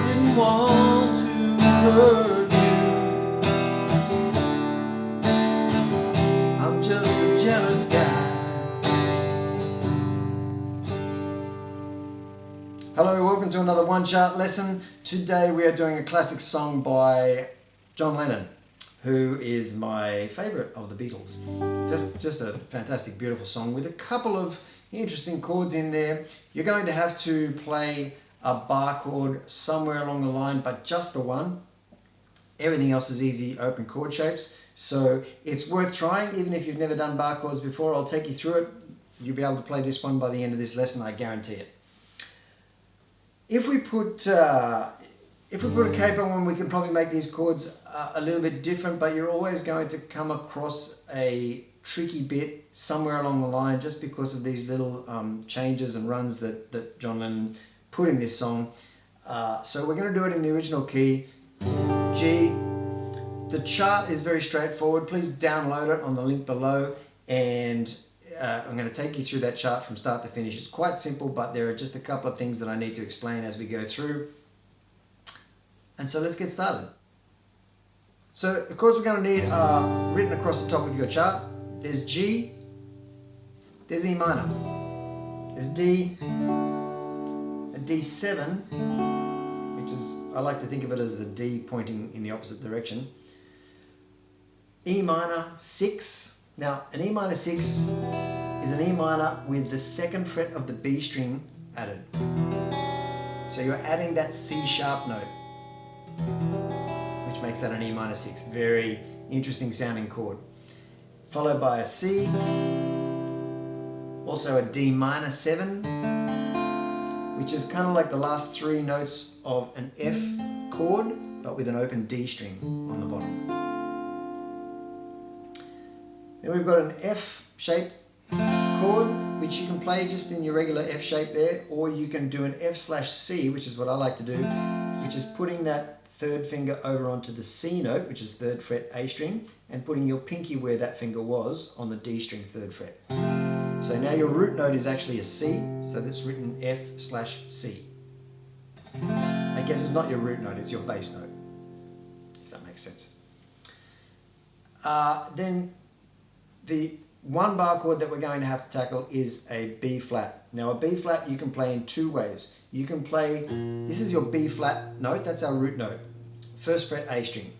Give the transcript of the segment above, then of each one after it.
didn't want to hurt you. I'm just a jealous guy. Hello, welcome to another one chart lesson. Today we are doing a classic song by John Lennon, who is my favourite of the Beatles. Just a fantastic, beautiful song with a couple of interesting chords in there. You're going to have to play a bar chord somewhere along the line, but just the one. Everything else is easy open chord shapes, so it's worth trying. Even if you've never done bar chords before, I'll take you through it. You'll be able to play this one by the end of this lesson, I guarantee it. If we put a capo on, we can probably make these chords a little bit different, but you're always going to come across a tricky bit somewhere along the line just because of these little changes and runs that John Lennon put in this song. So we're going to do it in the original key, G. The chart is very straightforward. Please download it on the link below, and I'm going to take you through that chart from start to finish. It's quite simple, but there are just a couple of things that I need to explain as we go through. And so let's get started. So the chords we're going to need are written across the top of your chart. There's G, there's E minor, there's D, a D7, which is, I like to think of it as the D pointing in the opposite direction. E minor 6. Now an E minor 6 is an E minor with the second fret of the B string added. So you're adding that C sharp note, which makes that an E minor 6. Very interesting sounding chord. Followed by a C, also a D minor 7, which is kind of like the last three notes of an F chord, but with an open D string on the bottom. Then we've got an F shaped chord, which you can play just in your regular F shape there, or you can do an F/C, which is what I like to do, which is putting that third finger over onto the C note, which is third fret A string, and putting your pinky where that finger was on the D string third fret. So now your root note is actually a C, so that's written F/C. I guess it's not your root note, it's your bass note, if that makes sense. Then the one bar chord that we're going to have to tackle is a B flat. Now a B flat you can play in two ways. You can play, this is your B flat note, that's our root note. First fret A string,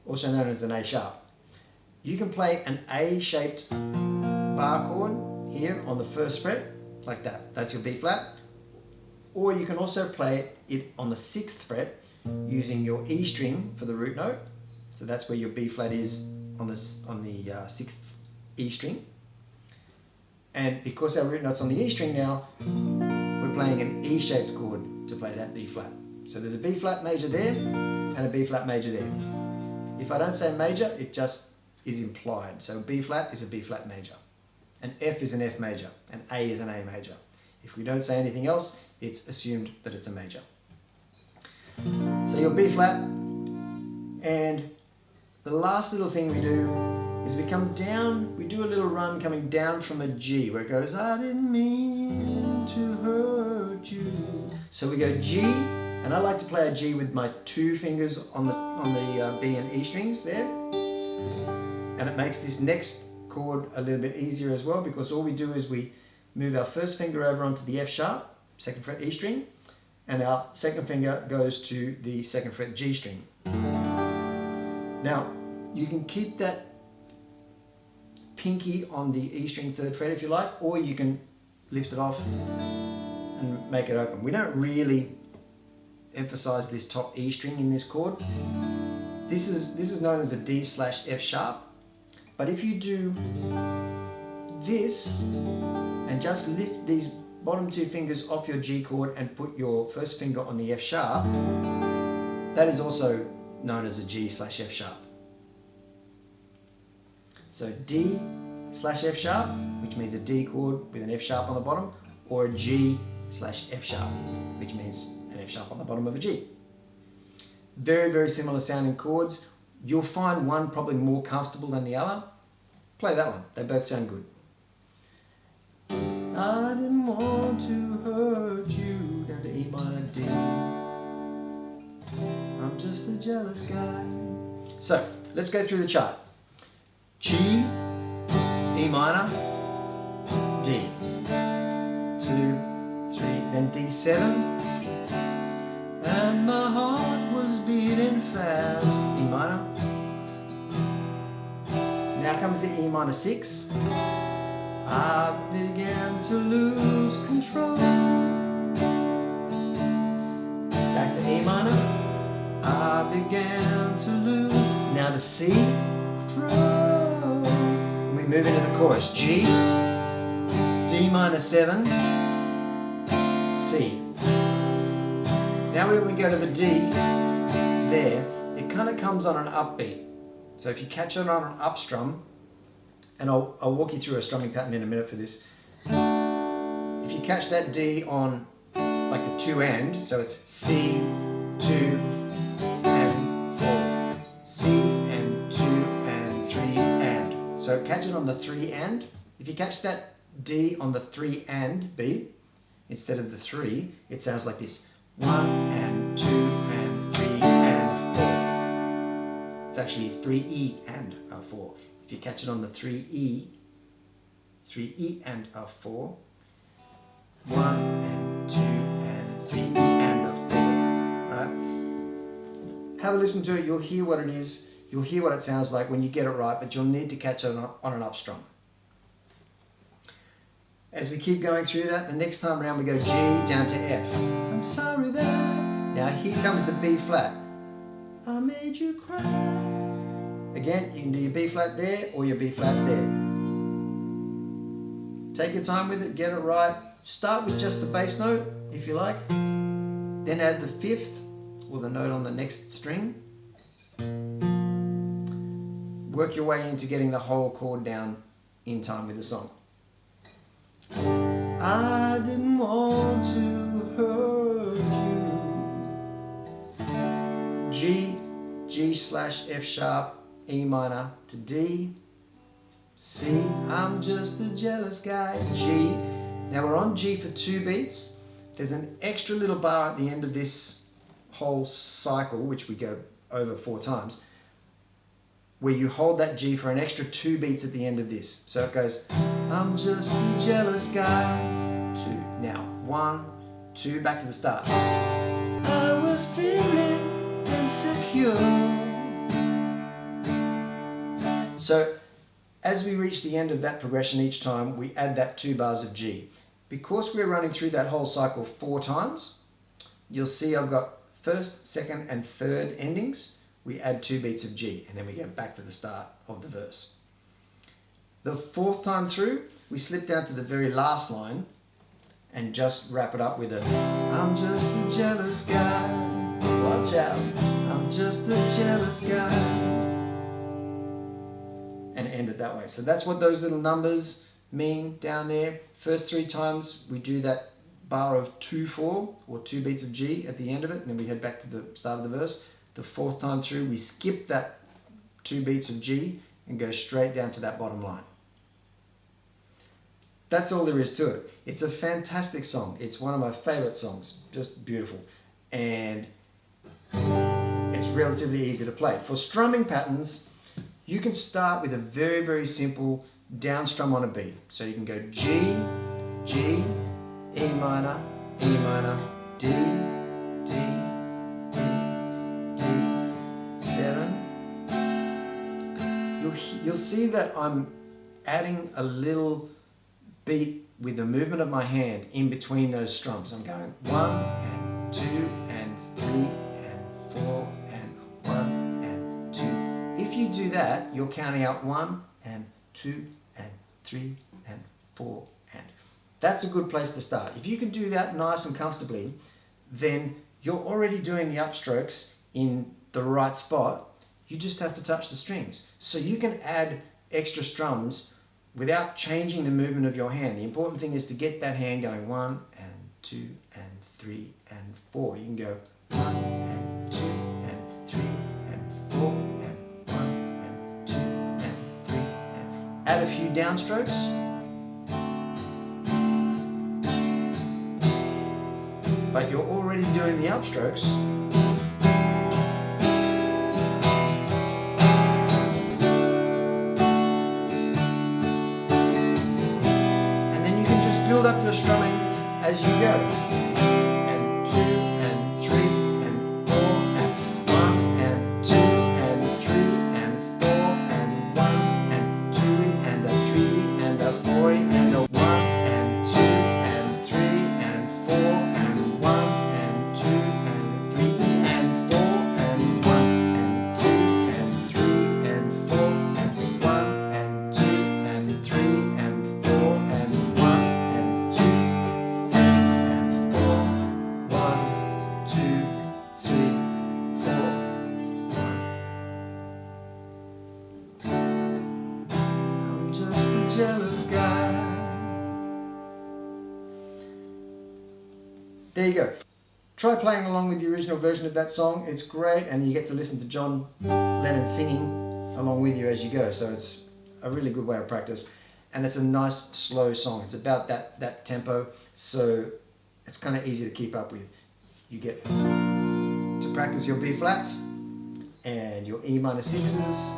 also known as an A sharp. You can play an A shaped bar chord here on the first fret, like that. That's your B flat. Or you can also play it on the 6th fret using your E string for the root note. So that's where your B flat is on the 6th E string. And because our root note's on the E string now, we're playing an E shaped chord to play that B flat. So there's a B flat major there and a B flat major there. If I don't say major, it just is implied. So B flat is a B flat major. An F is an F major. An A is an A major. If we don't say anything else, it's assumed that it's a major. So your B flat, and the last little thing we do is we come down, we do a little run coming down from a G where it goes, I didn't mean to hurt you. So we go G, and I like to play a G with my two fingers on the B and E strings there. And it makes this next chord a little bit easier as well, because all we do is we move our first finger over onto the F sharp, 2nd fret E string, and our second finger goes to the 2nd fret G string. Now, you can keep that pinky on the E string 3rd fret if you like, or you can lift it off and make it open. We don't really emphasize this top E string in this chord. This is known as a D/F sharp, but if you do this and just lift these bottom two fingers off your G chord and put your first finger on the F sharp, that is also known as a G/F sharp. So D/F sharp, which means a D chord with an F sharp on the bottom, or a G/F sharp, which means an F sharp on the bottom of a G. Very, very similar sounding chords. You'll find one probably more comfortable than the other. Play that one, they both sound good. I didn't want to hurt you, down to E minor D. I'm just a jealous guy. So let's go through the chart. G, E minor, D, 2, 3, then D7, and my heart was beating fast, E minor. Now comes the E minor 6. I began to lose control. Back to E minor. I began to lose. Now to C. We move into the chorus. G, D minor 7, C. Now when we go to the D, there, it kind of comes on an upbeat. So if you catch it on an up strum, and I'll walk you through a strumming pattern in a minute for this. If you catch that D on like the 2 and, so it's C, 2, and 4, C, and 2, and 3, and. So catch it on the 3 and. If you catch that D on the 3 and beat, instead of the 3, it sounds like this. 1 and 2 and 3 and 4. It's actually 3E and 4. If you catch it on the 3E and 4, 1 and 2 and 3E and 4, right? Have a listen to it, you'll hear what it is, you'll hear what it sounds like when you get it right, but you'll need to catch it on an up strum. As we keep going through that, the next time around we go G down to F. I'm sorry that. Now here comes the B flat. I made you cry. Again, you can do your B flat there or your B flat there. Take your time with it, get it right. Start with just the bass note, if you like. Then add the 5th, or the note on the next string. Work your way into getting the whole chord down in time with the song. I didn't want to hurt you. G slash F sharp, E minor to D, C, I'm just a jealous guy, G. Now we're on G for 2 beats. There's an extra little bar at the end of this whole cycle, which we go over 4 times, where you hold that G for an extra 2 beats at the end of this. So it goes, I'm just a jealous guy, 2. Now 1, 2, back to the start. I was feeling insecure. So as we reach the end of that progression each time, we add that 2 bars of G. Because we're running through that whole cycle 4 times, you'll see I've got 1st, 2nd, and 3rd endings. We add 2 beats of G, and then we go back to the start of the verse. The 4th time through, we slip down to the very last line and just wrap it up with a I'm just a jealous guy. Watch out, I'm just a jealous guy. And end it that way. So that's what those little numbers mean down there. First 3 times we do that bar of 2-4 or 2 beats of G at the end of it, and then we head back to the start of the verse. The 4th time through we skip that 2 beats of G and go straight down to that bottom line. That's all there is to it. It's a fantastic song. It's one of my favorite songs. Just beautiful. And it's relatively easy to play. For strumming patterns, you can start with a very, very simple down strum on a beat. So you can go G, G, E minor, D, D, D, D, 7. You'll see that I'm adding a little beat with the movement of my hand in between those strums. I'm going 1 and 2 and 3 and 4 and 1 and 2. If you do that, you're counting out 1 and 2 and 3 and 4 and. That's a good place to start. If you can do that nice and comfortably, then you're already doing the upstrokes in the right spot. You just have to touch the strings. So you can add extra strums without changing the movement of your hand. The important thing is to get that hand going 1 and 2 and 3 and 4. You can go 1 and 2 and 3 and 4 and 1 and 2 and 3 and add a few downstrokes. But you're already doing the upstrokes. your strumming as you go. And 2 and 3 and 4 and 1 and 2 and 3 and 4 and 1 and 2 and a 3 and a 4 and a 1 and 2 and 3 and 4 and 1 and 2 and 3 and 4 and 1 and 2 and 3 and 4 and 1 and 2 and 3 and 4 and 1 and 2 and 4 1 2 3 4 1. I'm just a jealous guy. There you go. Try playing along with the original version of that song. It's great, and you get to listen to John Lennon singing along with you as you go. So it's a really good way of practice, and it's a nice slow song. It's about that tempo, so it's kind of easy to keep up with. You get to practice your B flats and your E minor 6s,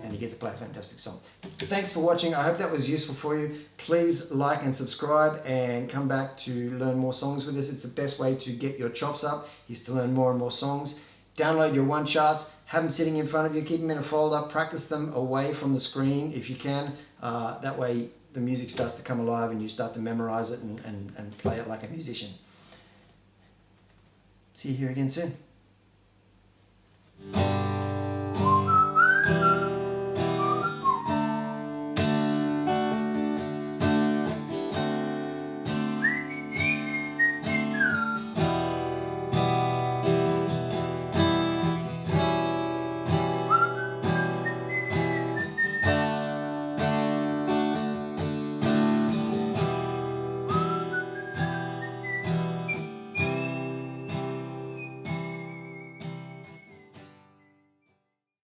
and you get to play a fantastic song. Thanks for watching. I hope that was useful for you. Please like and subscribe and come back to learn more songs with us. It's the best way to get your chops up, is to learn more and more songs. Download your one charts, have them sitting in front of you, keep them in a folder, practice them away from the screen if you can. That way the music starts to come alive and you start to memorize it and play it like a musician. See you here again soon.